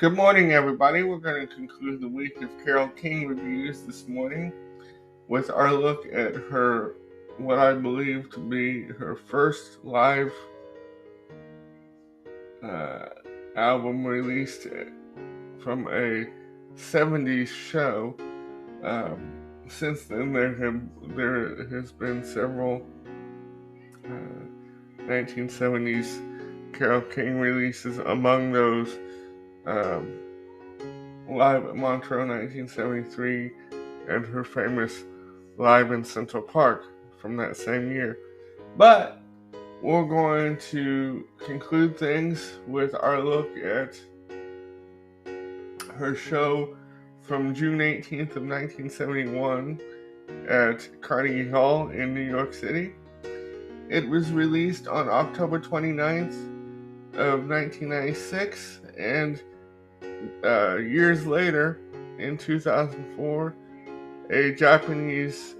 Good morning, everybody. We're going to conclude the week of Carole King reviews this morning with our look at her, what I believe to be her first live uh, album released from a 70s show. Since then, there has been several 1970s Carole King releases. Among those, um, Live at Montreux 1973 and her famous Live in Central Park from that same year. But we're going to conclude things with our look at her show from June 18th of 1971 at Carnegie Hall in New York City. It was released on October 29th of 1996, and years later, in 2004, a Japanese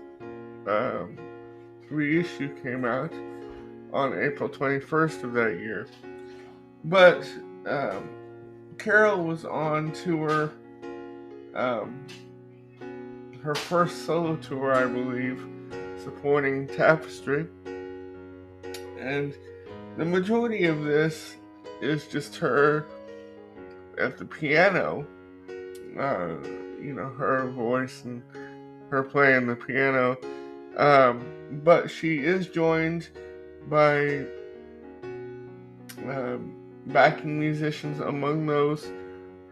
reissue came out on April 21st of that year. But Carole was on tour, her first solo tour, I believe, supporting Tapestry. And the majority of this is just her at the piano, her voice and her playing the piano. But she is joined by backing musicians, among those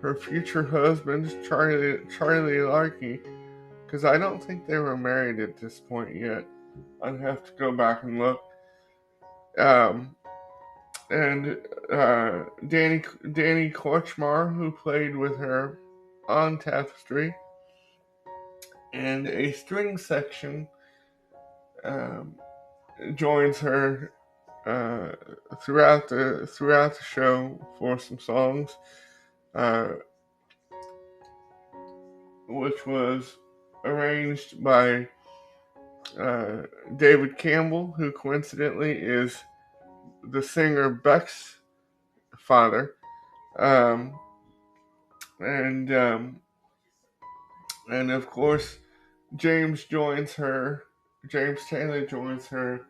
her future husband, Charlie Larkey, because I don't think they were married at this point yet. I'd have to go back and look. And Danny Korchmar, who played with her on Tapestry, and a string section joins her throughout the show for some songs, which was arranged by David Campbell, who coincidentally is the singer Beck's father, and of course James Taylor joins her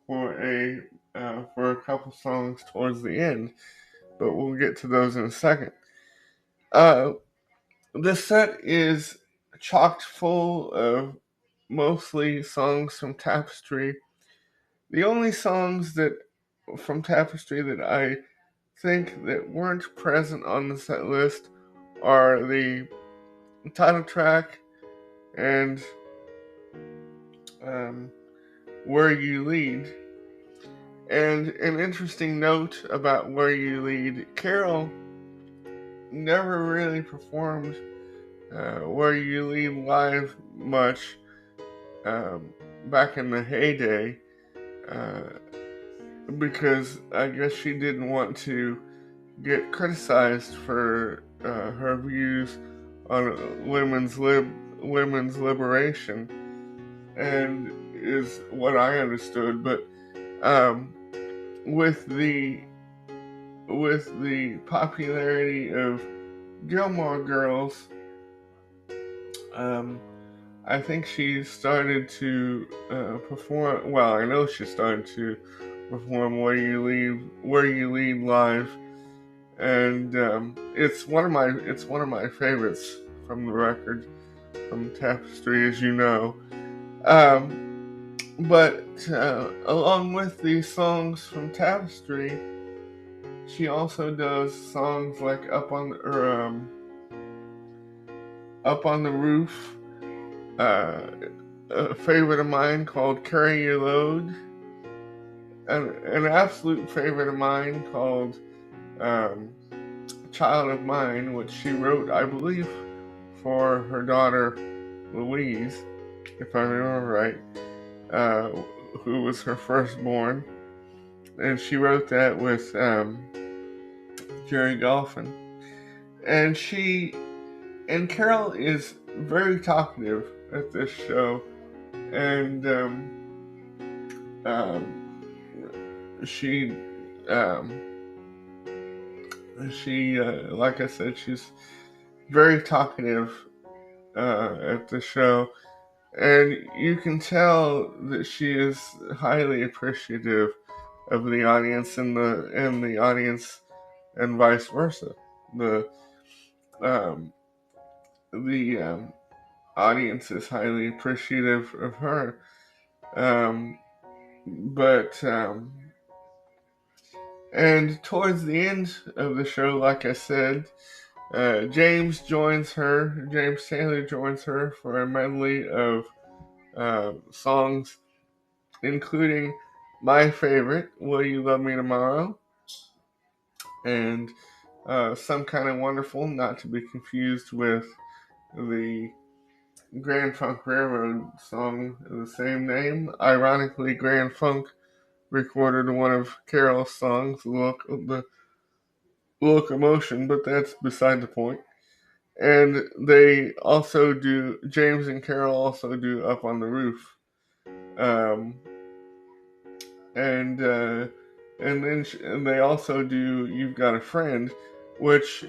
for a couple songs towards the end, but we'll get to those in a second. This set is chocked full of mostly songs from Tapestry. The only songs from Tapestry that I think that weren't present on the set list are the title track and Where You Lead. And an interesting note about Where You Lead, Carole never really performed Where You Lead live much back in the heyday, because I guess she didn't want to get criticized for her views on women's liberation, and is what I understood. But with the popularity of Gilmore Girls, I think she started to perform. Well, I know she started to perform Where You Lead live, and it's one of my favorites from the record, from Tapestry, as you know. But along with these songs from Tapestry, she also does songs like Up on the Roof, a favorite of mine called Carry Your Load, and an absolute favorite of mine called Child of Mine, which she wrote, I believe, for her daughter Louise, if I remember right, who was her firstborn. And she wrote that with Jerry Golfin. And Carole is very talkative at this show, and she She, like I said, she's very talkative at the show, and you can tell that she is highly appreciative of the audience and the audience and vice versa. The um, the audience is highly appreciative of her. Um, but and towards the end of the show, like I said, James joins her. James Taylor joins her for a medley of songs, including my favorite, "Will You Love Me Tomorrow," and "Some Kind of Wonderful," not to be confused with the Grand Funk Railroad song of the same name. Ironically, Grand Funk recorded one of Carole's songs, the Locomotion, but that's beside the point. And they also do, James and Carole also do Up on the Roof. Um, and and they also do You've Got a Friend, which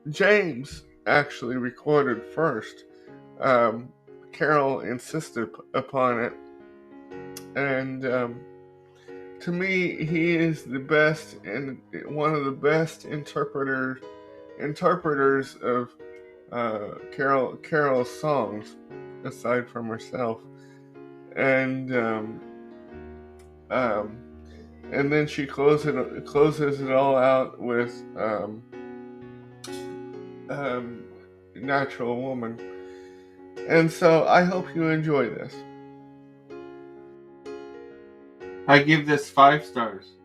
James actually recorded first. Um, Carole insisted upon it, and to me, he is the best and one of the best interpreters of Carole's songs, aside from herself, and um, and then she closes it all out with Natural Woman. And so I hope you enjoy this. I give this 5 stars.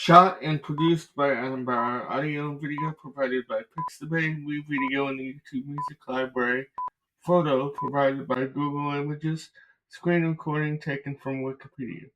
Shot and produced by Adam Bauer. Audio and video provided by Pixabay. Video in the YouTube Music Library. Photo provided by Google Images. Screen recording taken from Wikipedia.